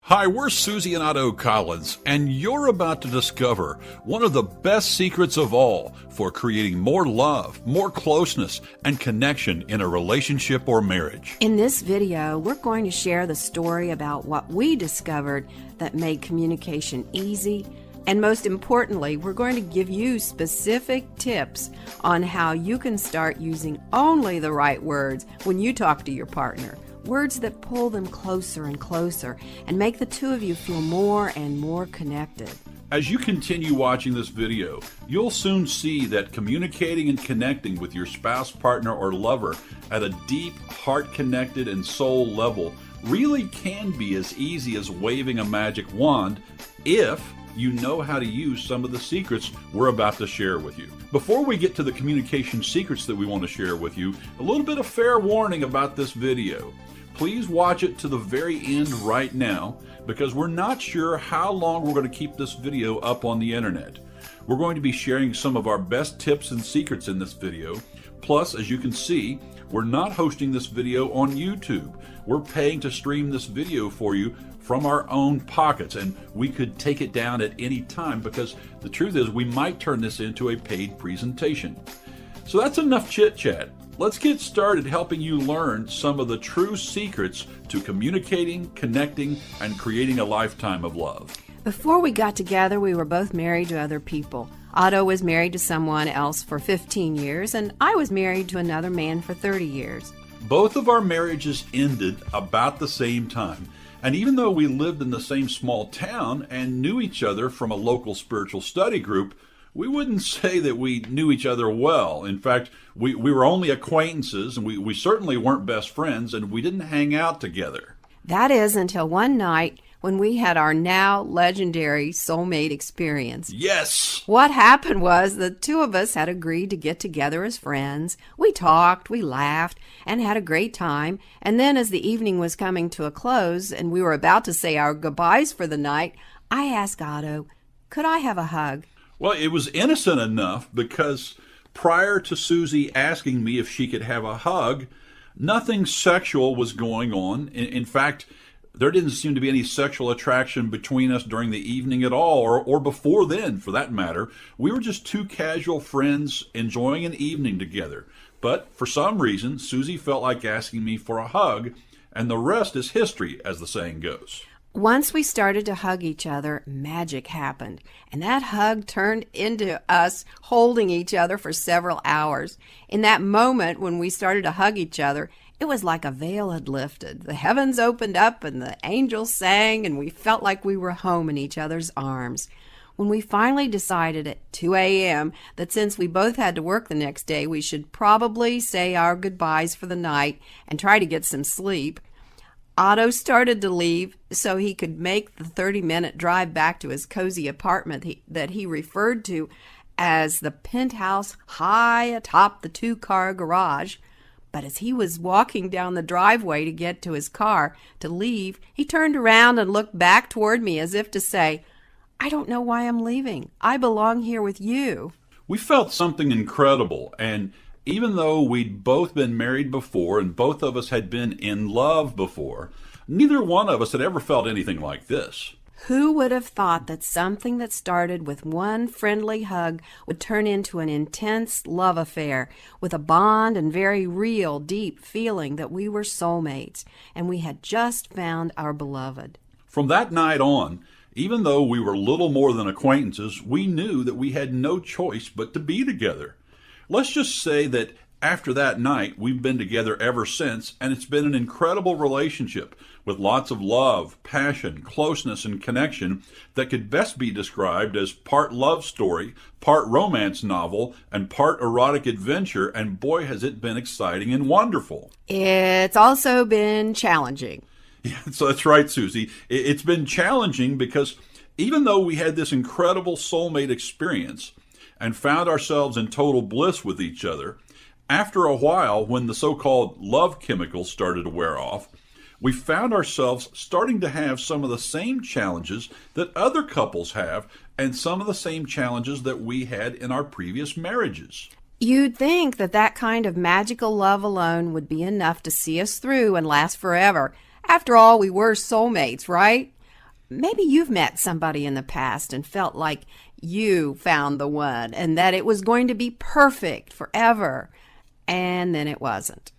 Hi, we're Susie and Otto Collins, and you're about to discover one of the best secrets of all for creating more love, more closeness, and connection in a relationship or marriage. In this video, we're going to share the story about what we discovered that made communication easy, and most importantly, we're going to give you specific tips on how you can start using only the right words when you talk to your partner. Words that pull them closer and closer and make the two of you feel more and more connected. As you continue watching this video, you'll soon see that communicating and connecting with your spouse, partner, or lover at a deep, heart-connected, and soul level really can be as easy as waving a magic wand if you know how to use some of the secrets we're about to share with you. Before we get to the communication secrets that we want to share with you, a little bit of fair warning about this video. Please watch it to the very end right now, because we're not sure how long we're going to keep this video up on the internet. We're going to be sharing some of our best tips and secrets in this video. Plus, as you can see, we're not hosting this video on YouTube. We're paying to stream this video for you from our own pockets, and we could take it down at any time, because the truth is we might turn this into a paid presentation. So that's enough chit-chat. Let's get started helping you learn some of the true secrets to communicating, connecting, and creating a lifetime of love. Before we got together, we were both married to other people. Otto was married to someone else for 15 years, and I was married to another man for 30 years. Both of our marriages ended about the same time. And even though we lived in the same small town and knew each other from a local spiritual study group, we wouldn't say that we knew each other well. In fact, we were only acquaintances, and we certainly weren't best friends, and we didn't hang out together. That is until one night when we had our now legendary soulmate experience. Yes! What happened was the two of us had agreed to get together as friends. We talked, we laughed, and had a great time. And then as the evening was coming to a close and we were about to say our goodbyes for the night, I asked Otto, could I have a hug? Well, it was innocent enough, because prior to Susie asking me if she could have a hug, nothing sexual was going on. In fact, there didn't seem to be any sexual attraction between us during the evening at all, or before then, for that matter. We were just two casual friends enjoying an evening together. But for some reason, Susie felt like asking me for a hug, and the rest is history, as the saying goes. Once we started to hug each other, magic happened, and that hug turned into us holding each other for several hours. In that moment when we started to hug each other, it was like a veil had lifted. The heavens opened up and the angels sang, and we felt like we were home in each other's arms. When we finally decided at 2 a.m. that since we both had to work the next day, we should probably say our goodbyes for the night and try to get some sleep, Otto started to leave so he could make the 30-minute drive back to his cozy apartment that he referred to as the penthouse high atop the two-car garage. But as he was walking down the driveway to get to his car to leave, he turned around and looked back toward me as if to say, I don't know why I'm leaving. I belong here with you. We felt something incredible, and even though we'd both been married before and both of us had been in love before, neither one of us had ever felt anything like this. Who would have thought that something that started with one friendly hug would turn into an intense love affair with a bond and very real, deep feeling that we were soulmates and we had just found our beloved? From that night on, even though we were little more than acquaintances, we knew that we had no choice but to be together. Let's just say that after that night, we've been together ever since, and it's been an incredible relationship with lots of love, passion, closeness, and connection that could best be described as part love story, part romance novel, and part erotic adventure, and boy, has it been exciting and wonderful. It's also been challenging. Yeah, so that's right, Susie. It's been challenging because even though we had this incredible soulmate experience and found ourselves in total bliss with each other, after a while, when the so-called love chemicals started to wear off, we found ourselves starting to have some of the same challenges that other couples have, and some of the same challenges that we had in our previous marriages. You'd think that that kind of magical love alone would be enough to see us through and last forever. After all, we were soulmates, right? Maybe you've met somebody in the past and felt like you found the one and that it was going to be perfect forever, and then it wasn't.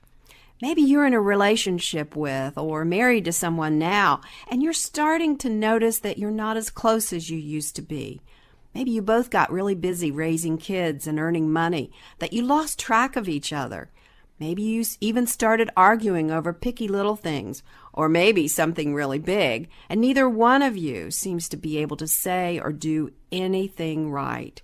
Maybe you're in a relationship with or married to someone now, and you're starting to notice that you're not as close as you used to be. Maybe you both got really busy raising kids and earning money that you lost track of each other. Maybe you even started arguing over picky little things, or maybe something really big, and neither one of you seems to be able to say or do anything right.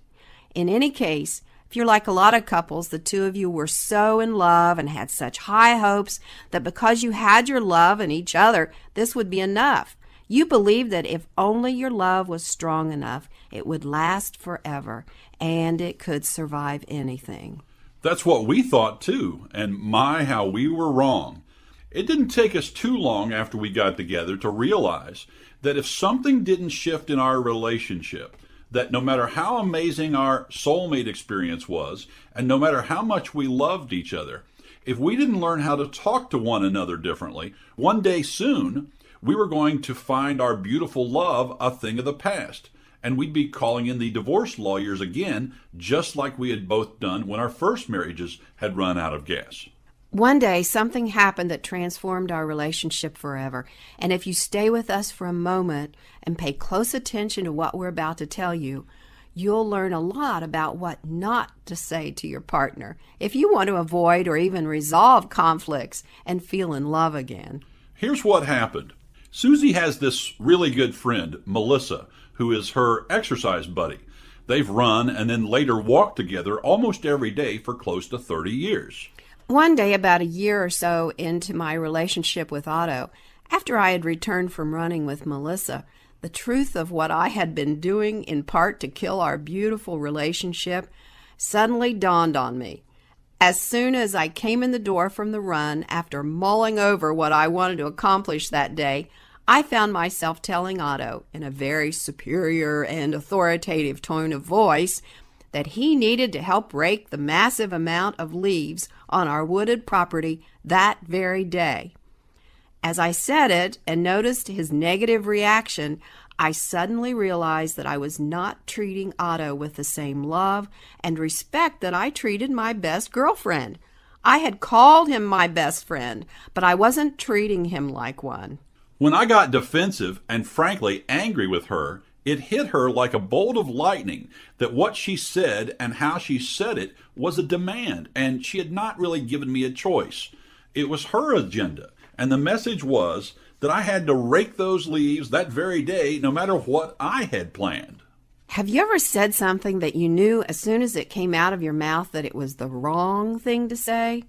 In any case, if you're like a lot of couples, the two of you were so in love and had such high hopes that because you had your love in each other, this would be enough. You believed that if only your love was strong enough, it would last forever, and it could survive anything. That's what we thought too, and my, how we were wrong. It didn't take us too long after we got together to realize that if something didn't shift in our relationship, that no matter how amazing our soulmate experience was, and no matter how much we loved each other, if we didn't learn how to talk to one another differently, one day soon, we were going to find our beautiful love a thing of the past. And we'd be calling in the divorce lawyers again, just like we had both done when our first marriages had run out of gas. One day, something happened that transformed our relationship forever. And if you stay with us for a moment and pay close attention to what we're about to tell you, you'll learn a lot about what not to say to your partner if you want to avoid or even resolve conflicts and feel in love again. Here's what happened. Susie has this really good friend, Melissa, who is her exercise buddy. They've run and then later walked together almost every day for close to 30 years. One day, about a year or so into my relationship with Otto, after I had returned from running with Melissa, the truth of what I had been doing in part to kill our beautiful relationship suddenly dawned on me. As soon as I came in the door from the run, after mulling over what I wanted to accomplish that day, I found myself telling Otto, in a very superior and authoritative tone of voice, that he needed to help rake the massive amount of leaves on our wooded property that very day. As I said it and noticed his negative reaction, I suddenly realized that I was not treating Otto with the same love and respect that I treated my best girlfriend. I had called him my best friend, but I wasn't treating him like one. When I got defensive and frankly angry with her, it hit her like a bolt of lightning that what she said and how she said it was a demand, and she had not really given me a choice. It was her agenda, and the message was that I had to rake those leaves that very day no matter what I had planned. Have you ever said something that you knew as soon as it came out of your mouth that it was the wrong thing to say?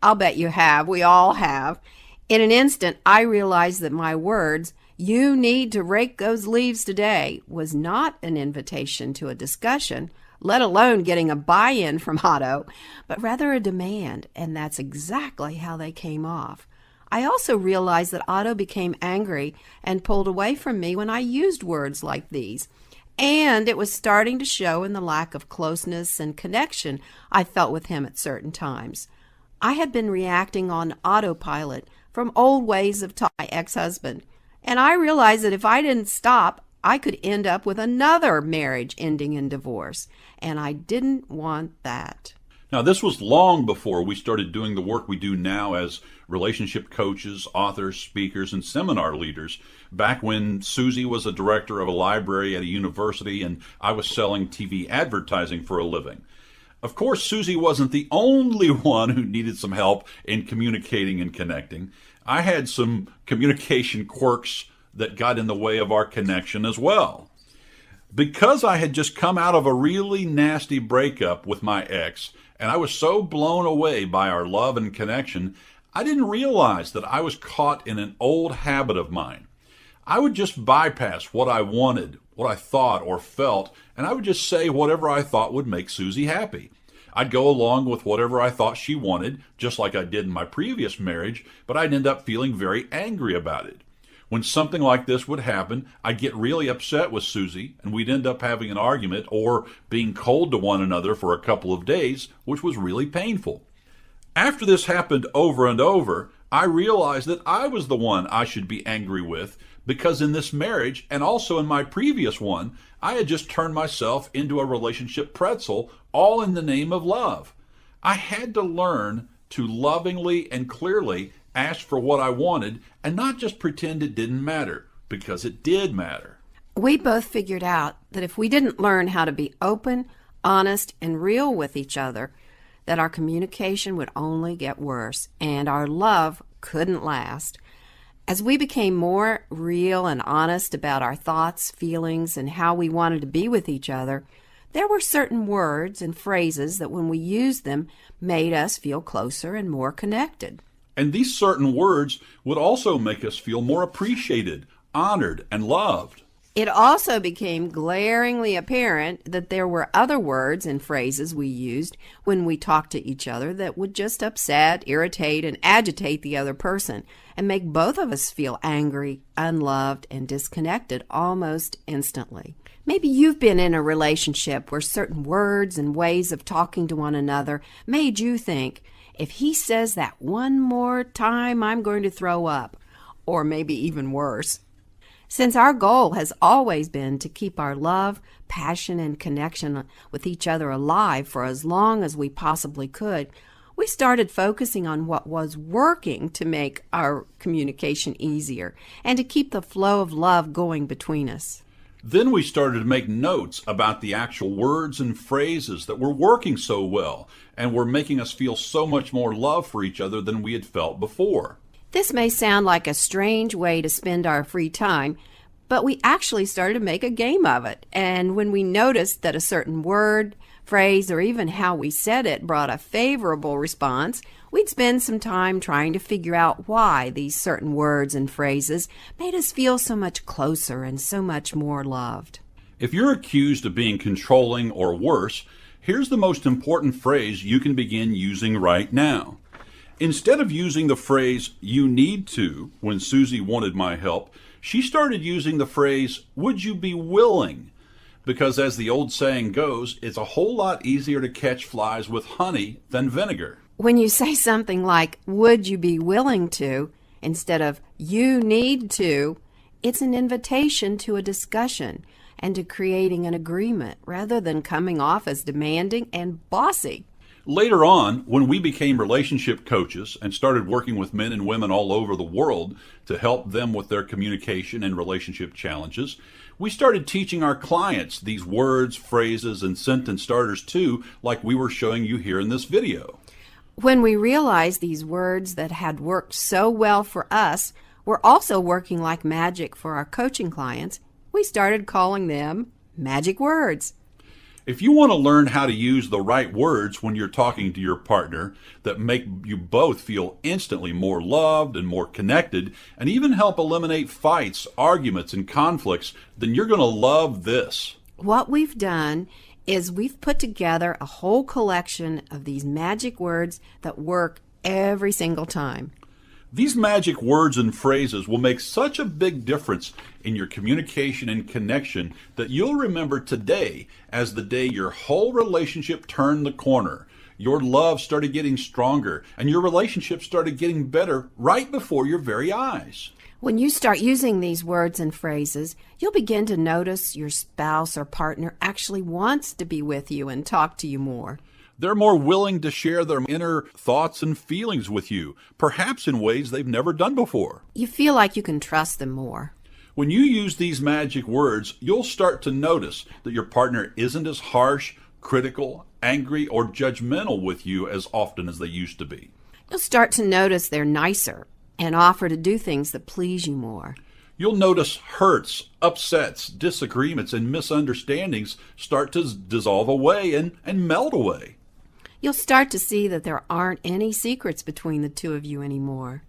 I'll bet you have. We all have. In an instant, I realized that my words, "You need to rake those leaves today," was not an invitation to a discussion, let alone getting a buy-in from Otto, but rather a demand, and that's exactly how they came off. I also realized that Otto became angry and pulled away from me when I used words like these, and it was starting to show in the lack of closeness and connection I felt with him at certain times. I had been reacting on autopilot from old ways of my ex-husband, and I realized that if I didn't stop, I could end up with another marriage ending in divorce, and I didn't want that. Now, this was long before we started doing the work we do now as relationship coaches, authors, speakers, and seminar leaders, back when Susie was a director of a library at a university and I was selling TV advertising for a living. Of course, Susie wasn't the only one who needed some help in communicating and connecting. I had some communication quirks that got in the way of our connection as well. Because I had just come out of a really nasty breakup with my ex, and I was so blown away by our love and connection, I didn't realize that I was caught in an old habit of mine. I would just bypass what I wanted, what I thought or felt, and I would just say whatever I thought would make Susie happy. I'd go along with whatever I thought she wanted, just like I did in my previous marriage, but I'd end up feeling very angry about it. When something like this would happen, I'd get really upset with Susie, and we'd end up having an argument or being cold to one another for a couple of days, which was really painful. After this happened over and over, I realized that I was the one I should be angry with because in this marriage and also in my previous one, I had just turned myself into a relationship pretzel, all in the name of love. I had to learn to lovingly and clearly ask for what I wanted and not just pretend it didn't matter, because it did matter. We both figured out that if we didn't learn how to be open, honest, and real with each other, that our communication would only get worse and our love couldn't last. As we became more real and honest about our thoughts, feelings, and how we wanted to be with each other, there were certain words and phrases that when we used them made us feel closer and more connected. And these certain words would also make us feel more appreciated, honored, and loved. It also became glaringly apparent that there were other words and phrases we used when we talked to each other that would just upset, irritate, and agitate the other person and make both of us feel angry, unloved, and disconnected almost instantly. Maybe you've been in a relationship where certain words and ways of talking to one another made you think, if he says that one more time, I'm going to throw up, or maybe even worse. Since our goal has always been to keep our love, passion, and connection with each other alive for as long as we possibly could, we started focusing on what was working to make our communication easier and to keep the flow of love going between us. Then we started to make notes about the actual words and phrases that were working so well and were making us feel so much more love for each other than we had felt before. This may sound like a strange way to spend our free time, but we actually started to make a game of it. And when we noticed that a certain word, phrase, or even how we said it brought a favorable response, we'd spend some time trying to figure out why these certain words and phrases made us feel so much closer and so much more loved. If you're accused of being controlling or worse, here's the most important phrase you can begin using right now. Instead of using the phrase, "you need to," when Susie wanted my help, she started using the phrase, "would you be willing?" Because as the old saying goes, it's a whole lot easier to catch flies with honey than vinegar. When you say something like, "would you be willing to," instead of "you need to," it's an invitation to a discussion and to creating an agreement rather than coming off as demanding and bossy. Later on, when we became relationship coaches and started working with men and women all over the world to help them with their communication and relationship challenges, we started teaching our clients these words, phrases, and sentence starters too, like we were showing you here in this video. When we realized these words that had worked so well for us were also working like magic for our coaching clients, we started calling them magic words. If you want to learn how to use the right words when you're talking to your partner that make you both feel instantly more loved and more connected, and even help eliminate fights, arguments, and conflicts, then you're going to love this. What we've done is we've put together a whole collection of these magic words that work every single time. These magic words and phrases will make such a big difference in your communication and connection that you'll remember today as the day your whole relationship turned the corner. Your love started getting stronger and your relationship started getting better right before your very eyes. When you start using these words and phrases, you'll begin to notice your spouse or partner actually wants to be with you and talk to you more. They're more willing to share their inner thoughts and feelings with you, perhaps in ways they've never done before. You feel like you can trust them more. When you use these magic words, you'll start to notice that your partner isn't as harsh, critical, angry, or judgmental with you as often as they used to be. You'll start to notice they're nicer and offer to do things that please you more. You'll notice hurts, upsets, disagreements, and misunderstandings start to dissolve away and melt away. You'll start to see that there aren't any secrets between the two of you anymore.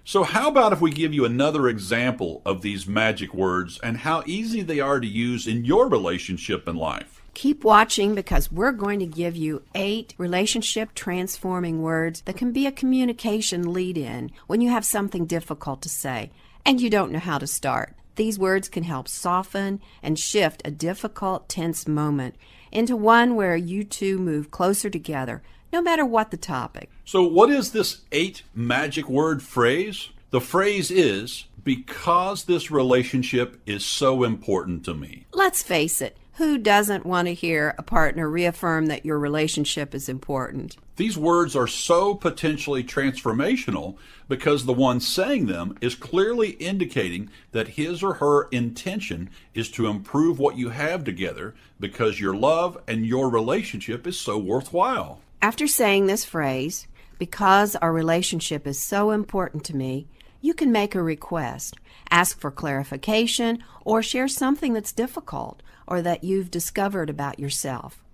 So how about if we give you another example of these magic words and how easy they are to use in your relationship and life? Keep watching because we're going to give you 8 relationship transforming words that can be a communication lead-in when you have something difficult to say and you don't know how to start. These words can help soften and shift a difficult, tense moment into one where you two move closer together, no matter what the topic. So what is this 8 magic word phrase? The phrase is, because this relationship is so important to me. Let's face it, who doesn't want to hear a partner reaffirm that your relationship is important? These words are so potentially transformational because the one saying them is clearly indicating that his or her intention is to improve what you have together because your love and your relationship is so worthwhile. After saying this phrase, because our relationship is so important to me, you can make a request, ask for clarification, or share something that's difficult or that you've discovered about yourself.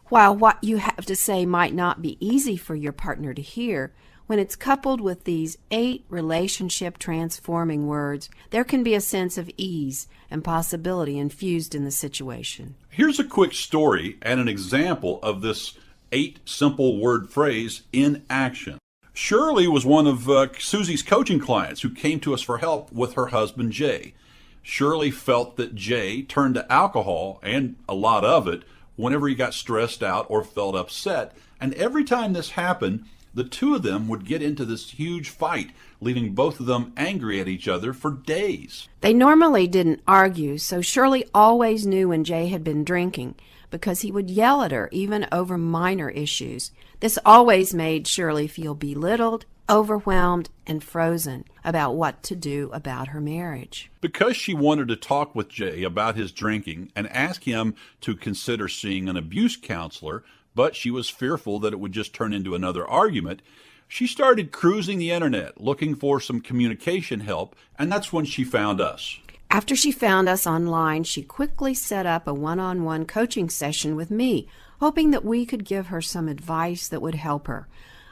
While what you have to say might not be easy for your partner to hear, when it's coupled with these 8 relationship transforming words, there can be a sense of ease and possibility infused in the situation. Here's a quick story and an example of this 8 simple word phrase in action. Shirley was one of Susie's coaching clients who came to us for help with her husband, Jay. Shirley felt that Jay turned to alcohol, and a lot of it, whenever he got stressed out or felt upset. And every time this happened, the two of them would get into this huge fight, leaving both of them angry at each other for days. They normally didn't argue, so Shirley always knew when Jay had been drinking, because he would yell at her even over minor issues. This always made Shirley feel belittled, overwhelmed, and frozen about what to do about her marriage. Because she wanted to talk with Jay about his drinking and ask him to consider seeing an abuse counselor, but she was fearful that it would just turn into another argument, she started cruising the internet looking for some communication help, and that's when she found us. After she found us online, she quickly set up a one-on-one coaching session with me, hoping that we could give her some advice that would help her.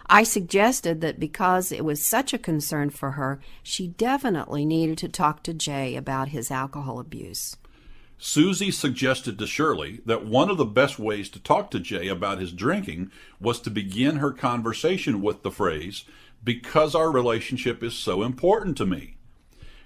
I suggested that because it was such a concern for her, she definitely needed to talk to Jay about his alcohol abuse. Susie suggested to Shirley that one of the best ways to talk to Jay about his drinking was to begin her conversation with the phrase, because our relationship is so important to me.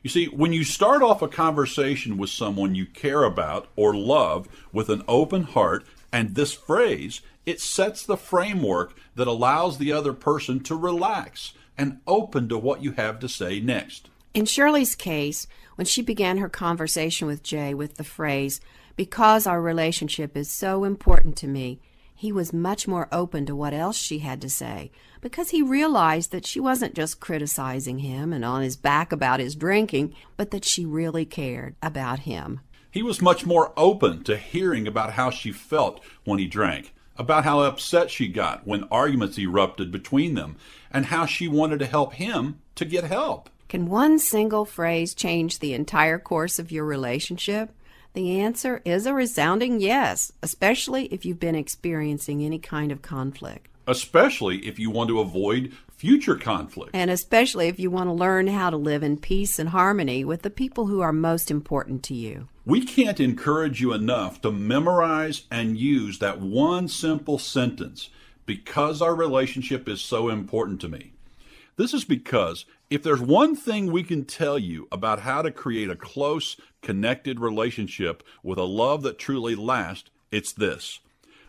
You see, when you start off a conversation with someone you care about or love with an open heart and this phrase, it sets the framework that allows the other person to relax and open to what you have to say next. In Shirley's case, when she began her conversation with Jay with the phrase, because our relationship is so important to me, he was much more open to what else she had to say, because he realized that she wasn't just criticizing him and on his back about his drinking, but that she really cared about him. He was much more open to hearing about how she felt when he drank, about how upset she got when arguments erupted between them, and how she wanted to help him to get help. Can one single phrase change the entire course of your relationship? The answer is a resounding yes, especially if you've been experiencing any kind of conflict. Especially if you want to avoid future conflict. And especially if you want to learn how to live in peace and harmony with the people who are most important to you. We can't encourage you enough to memorize and use that one simple sentence, because our relationship is so important to me. This is because if there's one thing we can tell you about how to create a close, connected relationship with a love that truly lasts, it's this.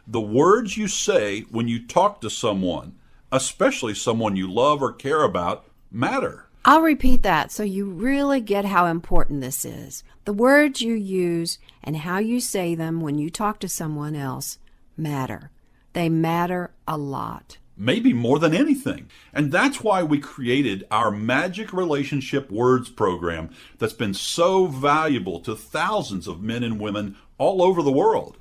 The words you say when you talk to someone, especially someone you love or care about, matter. I'll repeat that so you really get how important this is. The words you use and how you say them when you talk to someone else matter. They matter a lot. Maybe more than anything. And that's why we created our Magic Relationship Words program that's been so valuable to thousands of men and women all over the world.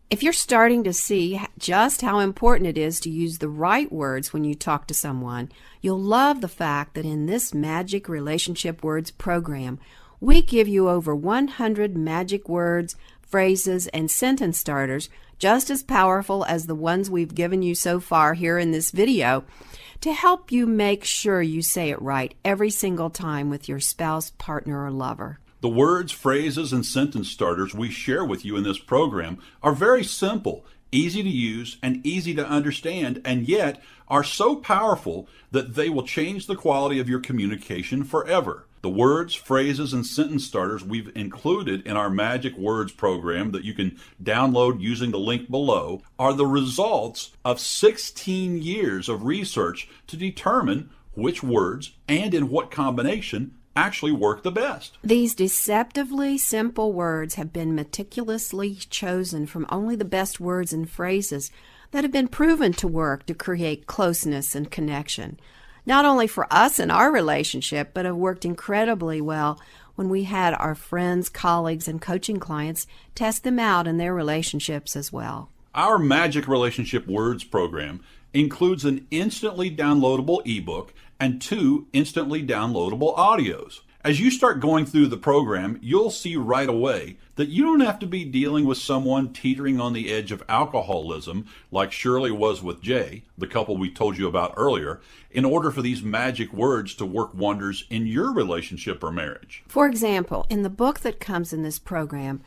If you're starting to see just how important it is to use the right words when you talk to someone, you'll love the fact that in this Magic Relationship Words program, we give you over 100 magic words, phrases, and sentence starters just as powerful as the ones we've given you so far here in this video to help you make sure you say it right every single time with your spouse, partner, or lover. The words, phrases, and sentence starters we share with you in this program are very simple, easy to use, and easy to understand, and yet are so powerful that they will change the quality of your communication forever. The words, phrases, and sentence starters we've included in our Magic Words program that you can download using the link below are the results of 16 years of research to determine which words and in what combination actually work the best. These deceptively simple words have been meticulously chosen from only the best words and phrases that have been proven to work to create closeness and connection, not only for us and our relationship, but have worked incredibly well when we had our friends, colleagues, and coaching clients test them out in their relationships as well. Our Magic Relationship Words program includes an instantly downloadable ebook and 2 instantly downloadable audios. As you start going through the program, you'll see right away that you don't have to be dealing with someone teetering on the edge of alcoholism like Shirley was with Jay, the couple we told you about earlier, in order for these magic words to work wonders in your relationship or marriage. For example, in the book that comes in this program,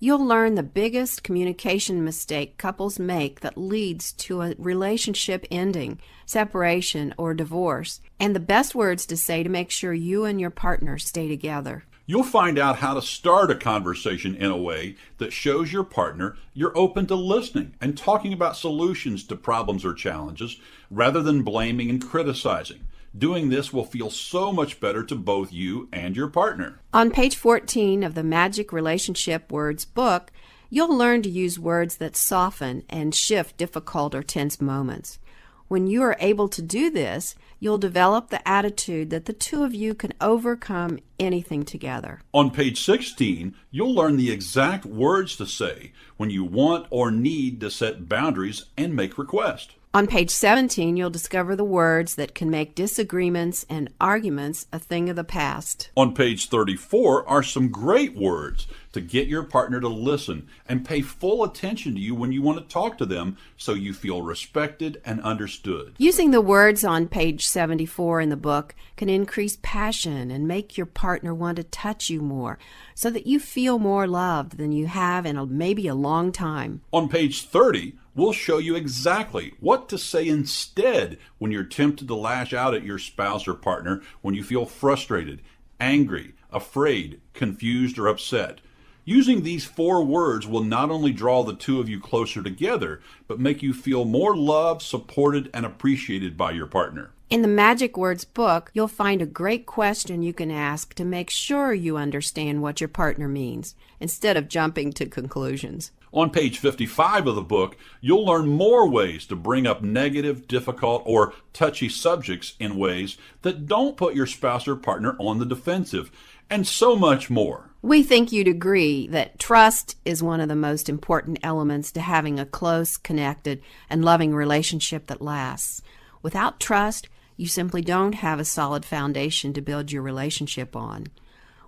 you'll learn the biggest communication mistake couples make that leads to a relationship ending, separation, or divorce, and the best words to say to make sure you and your partner stay together. You'll find out how to start a conversation in a way that shows your partner you're open to listening and talking about solutions to problems or challenges rather than blaming and criticizing. Doing this will feel so much better to both you and your partner. On page 14 of the Magic Relationship Words book, you'll learn to use words that soften and shift difficult or tense moments. When you are able to do this, you'll develop the attitude that the two of you can overcome anything together. On page 16, you'll learn the exact words to say when you want or need to set boundaries and make requests. On page 17, you'll discover the words that can make disagreements and arguments a thing of the past. On page 34 are some great words to get your partner to listen and pay full attention to you when you want to talk to them so you feel respected and understood. Using the words on page 74 in the book can increase passion and make your partner want to touch you more so that you feel more loved than you have in maybe a long time. On page 30, we'll show you exactly what to say instead when you're tempted to lash out at your spouse or partner when you feel frustrated, angry, afraid, confused, or upset. Using these 4 words will not only draw the two of you closer together, but make you feel more loved, supported, and appreciated by your partner. In the Magic Words book, you'll find a great question you can ask to make sure you understand what your partner means, instead of jumping to conclusions. On page 55 of the book, you'll learn more ways to bring up negative, difficult, or touchy subjects in ways that don't put your spouse or partner on the defensive, and so much more. We think you'd agree that trust is one of the most important elements to having a close, connected, and loving relationship that lasts. Without trust, you simply don't have a solid foundation to build your relationship on.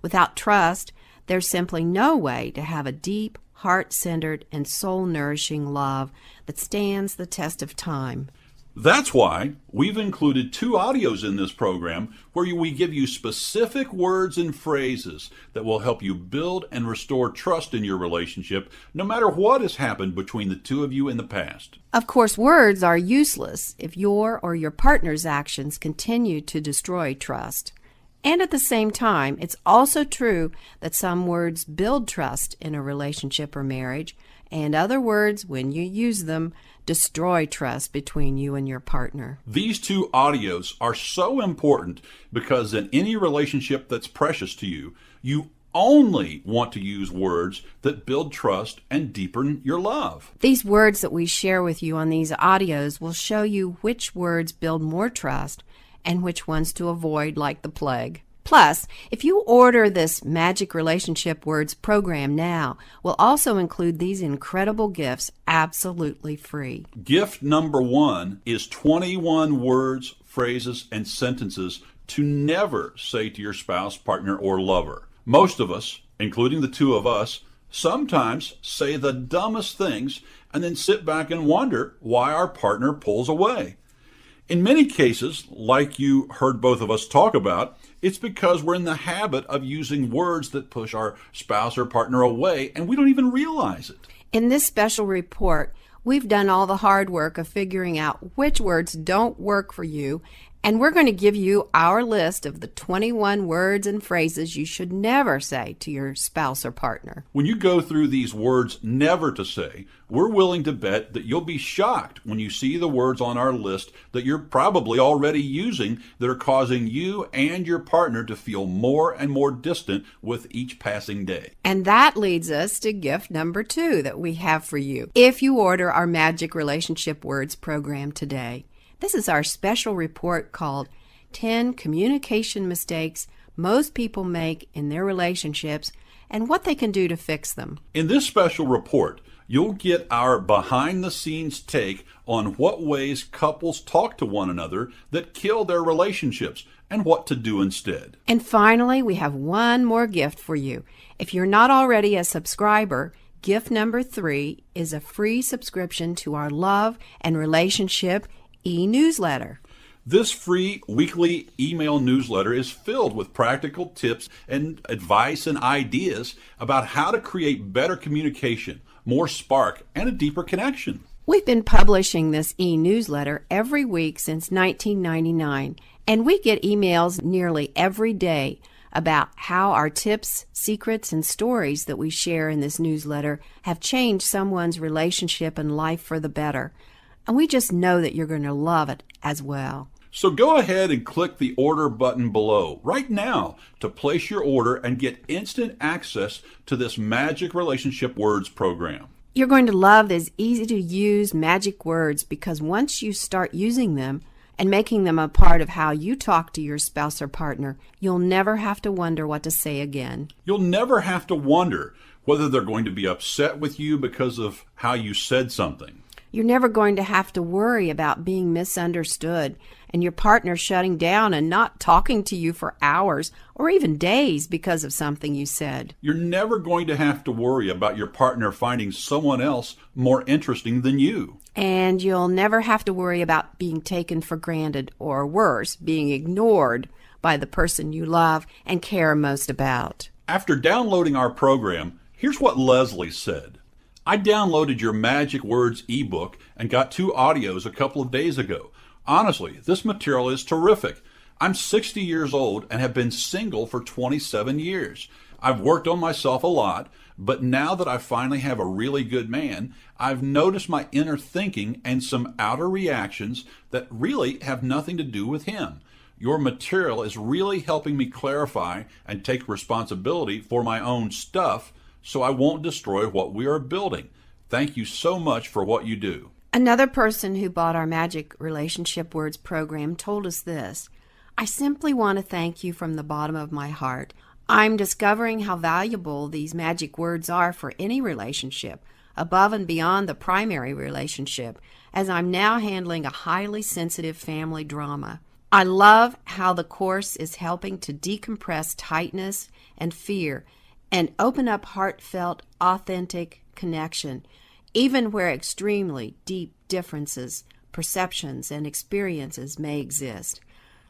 Without trust, there's simply no way to have a deep, heart-centered, and soul-nourishing love that stands the test of time. That's why we've included 2 audios in this program where we give you specific words and phrases that will help you build and restore trust in your relationship no matter what has happened between the two of you in the past. Of course, words are useless if your or your partner's actions continue to destroy trust. And at the same time, it's also true that some words build trust in a relationship or marriage, and other words, when you use them, destroy trust between you and your partner. These 2 audios are so important because in any relationship that's precious to you, you only want to use words that build trust and deepen your love. These words that we share with you on these audios will show you which words build more trust and which ones to avoid like the plague. Plus, if you order this Magic Relationship Words program now, we'll also include these incredible gifts absolutely free. Gift number 1 is 21 words, phrases, and sentences to never say to your spouse, partner, or lover. Most of us, including the 2 of us, sometimes say the dumbest things and then sit back and wonder why our partner pulls away. In many cases, like you heard both of us talk about, it's because we're in the habit of using words that push our spouse or partner away and we don't even realize it. In this special report, We've done all the hard work of figuring out which words don't work for you, and we're going to give you our list of the 21 words and phrases you should never say to your spouse or partner. When you go through these words never to say, we're willing to bet that you'll be shocked when you see the words on our list that you're probably already using that are causing you and your partner to feel more and more distant with each passing day. And that leads us to gift number 2 that we have for you if you order our Magic Relationship Words program today. This is our special report called 10 Communication Mistakes Most People Make in Their Relationships and What They Can Do to Fix Them. In this special report, you'll get our behind-the-scenes take on what ways couples talk to one another that kill their relationships and what to do instead. And finally, we have one more gift for you. If you're not already a subscriber, gift number 3 is a free subscription to our Love and Relationship e-newsletter. This free weekly email newsletter is filled with practical tips and advice and ideas about how to create better communication, more spark, and a deeper connection. We've been publishing this e-newsletter every week since 1999, and we get emails nearly every day about how our tips, secrets, and stories that we share in this newsletter have changed someone's relationship and life for the better. And we just know that you're going to love it as well. So go ahead and click the order button below right now to place your order and get instant access to this Magic Relationship Words program. You're going to love these easy-to-use magic words because once you start using them and making them a part of how you talk to your spouse or partner, you'll never have to wonder what to say again. You'll never have to wonder whether they're going to be upset with you because of how you said something. You're never going to have to worry about being misunderstood and your partner shutting down and not talking to you for hours or even days because of something you said. You're never going to have to worry about your partner finding someone else more interesting than you. And you'll never have to worry about being taken for granted or worse, being ignored by the person you love and care most about. After downloading our program, here's what Leslie said. I downloaded your Magic Words ebook and got 2 audios a couple of days ago. Honestly, this material is terrific. I'm 60 years old and have been single for 27 years. I've worked on myself a lot, but now that I finally have a really good man, I've noticed my inner thinking and some outer reactions that really have nothing to do with him. Your material is really helping me clarify and take responsibility for my own stuff, so I won't destroy what we are building. Thank you so much for what you do. Another person who bought our Magic Relationship Words program told us this. I simply want to thank you from the bottom of my heart. I'm discovering how valuable these magic words are for any relationship, above and beyond the primary relationship, as I'm now handling a highly sensitive family drama. I love how the course is helping to decompress tightness and fear and open up heartfelt, authentic connection, even where extremely deep differences, perceptions, and experiences may exist.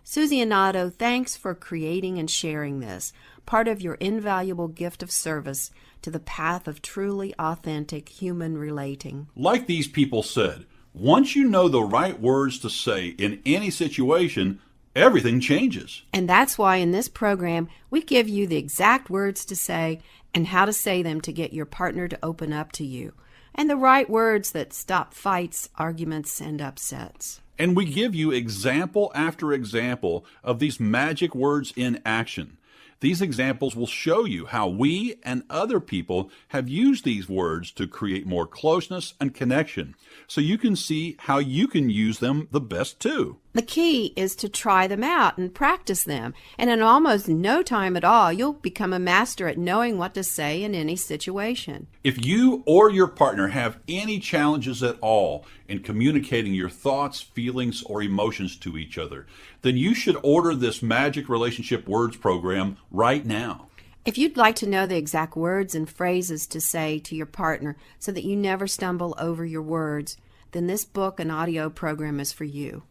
Susie and Otto, thanks for creating and sharing this, part of your invaluable gift of service to the path of truly authentic human relating. Like these people said, once you know the right words to say in any situation, everything changes. And that's why in this program, we give you the exact words to say and how to say them to get your partner to open up to you, and the right words that stop fights, arguments, and upsets. And we give you example after example of these magic words in action. These examples will show you how we and other people have used these words to create more closeness and connection, so you can see how you can use them the best too. The key is to try them out and practice them, and in almost no time at all, you'll become a master at knowing what to say in any situation. If you or your partner have any challenges at all in communicating your thoughts, feelings, or emotions to each other, then you should order this Magic Relationship Words program right now. If you'd like to know the exact words and phrases to say to your partner so that you never stumble over your words, then this book and audio program is for you.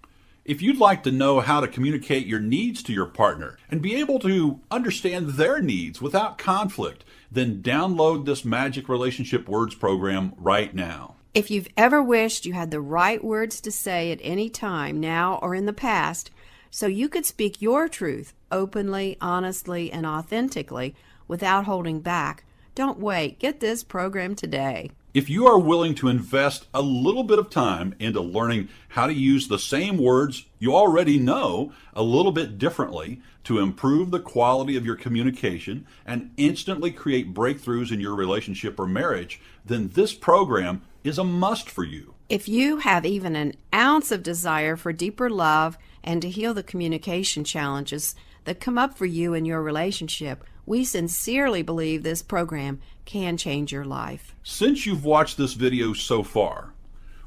If you'd like to know how to communicate your needs to your partner and be able to understand their needs without conflict, then download this Magic Relationship Words program right now. If you've ever wished you had the right words to say at any time, now or in the past, so you could speak your truth openly, honestly, and authentically without holding back, don't wait. Get this program today. If you are willing to invest a little bit of time into learning how to use the same words you already know a little bit differently to improve the quality of your communication and instantly create breakthroughs in your relationship or marriage, then this program is a must for you. If you have even an ounce of desire for deeper love and to heal the communication challenges that come up for you in your relationship, we sincerely believe this program can change your life. Since you've watched this video so far,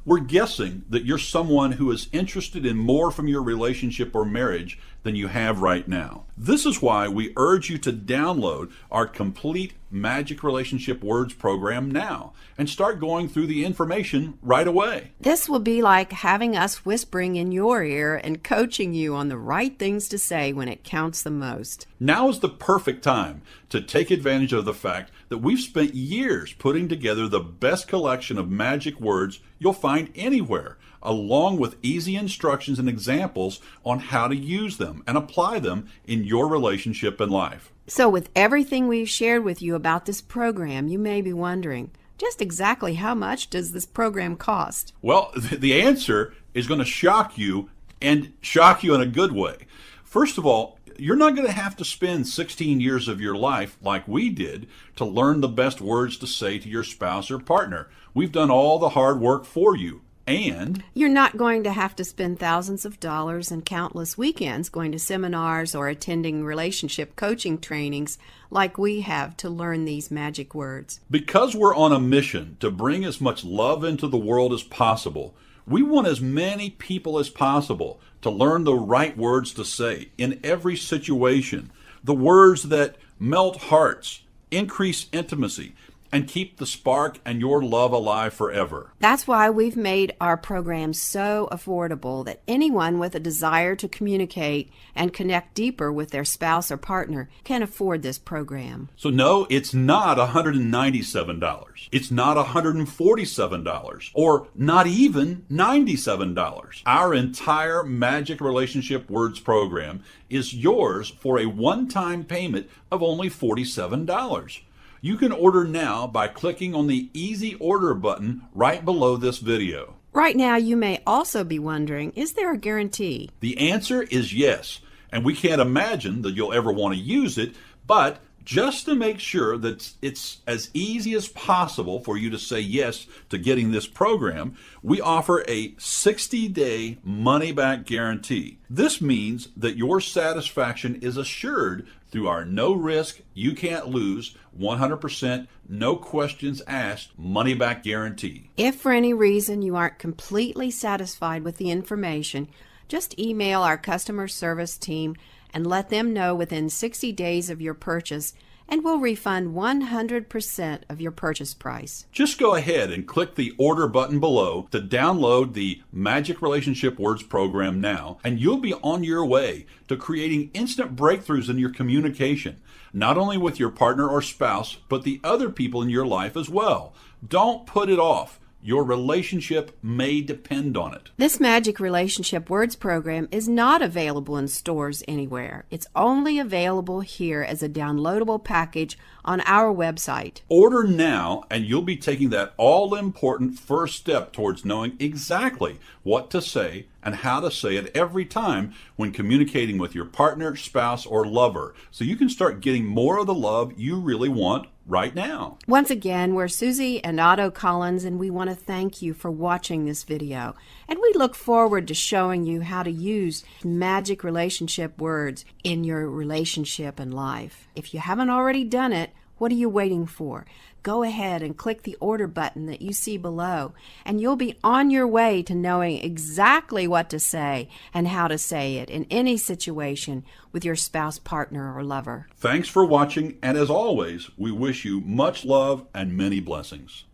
we're guessing that you're someone who is interested in more from your relationship or marriage than you have right now. This is why we urge you to download our complete Magic Relationship Words program now and start going through the information right away. This will be like having us whispering in your ear and coaching you on the right things to say when it counts the most. Now is the perfect time to take advantage of the fact that we've spent years putting together the best collection of magic words you'll find anywhere, along with easy instructions and examples on how to use them and apply them in your relationship and life. So with everything we've shared with you about this program, you may be wondering, just exactly how much does this program cost? Well, the answer is going to shock you, and shock you in a good way. First of all, you're not going to have to spend 16 years of your life like we did to learn the best words to say to your spouse or partner. We've done all the hard work for you. And you're not going to have to spend thousands of dollars and countless weekends going to seminars or attending relationship coaching trainings like we have to learn these magic words. Because we're on a mission to bring as much love into the world as possible, we want as many people as possible to learn the right words to say in every situation, the words that melt hearts, increase intimacy, and keep the spark and your love alive forever. That's why we've made our program so affordable that anyone with a desire to communicate and connect deeper with their spouse or partner can afford this program. So no, it's not $197. It's not $147 or not even $97. Our entire Magic Relationship Words program is yours for a one-time payment of only $47. You can order now by clicking on the Easy Order button right below this video. Right now, you may also be wondering, is there a guarantee? The answer is yes, and we can't imagine that you'll ever want to use it, but just to make sure that it's as easy as possible for you to say yes to getting this program, we offer a 60-day money-back guarantee. This means that your satisfaction is assured through our no-risk, you can't lose, 100%, no questions asked, money-back guarantee. If for any reason you aren't completely satisfied with the information, just email our customer service team and let them know within 60 days of your purchase, and we'll refund 100% of your purchase price. Just go ahead and click the order button below to download the Magic Relationship Words program now, and you'll be on your way to creating instant breakthroughs in your communication, not only with your partner or spouse, but the other people in your life as well. Don't put it off. Your relationship may depend on it. This Magic Relationship Words program is not available in stores anywhere. It's only available here as a downloadable package on our website. Order now, and you'll be taking that all-important first step towards knowing exactly what to say and how to say it every time when communicating with your partner, spouse, or lover, so you can start getting more of the love you really want right now. Once again, we're Susie and Otto Collins, and we want to thank you for watching this video. And we look forward to showing you how to use Magic Relationship Words in your relationship and life. If you haven't already done it, what are you waiting for? Go ahead and click the order button that you see below, and you'll be on your way to knowing exactly what to say and how to say it in any situation with your spouse, partner, or lover. Thanks for watching, and as always, we wish you much love and many blessings.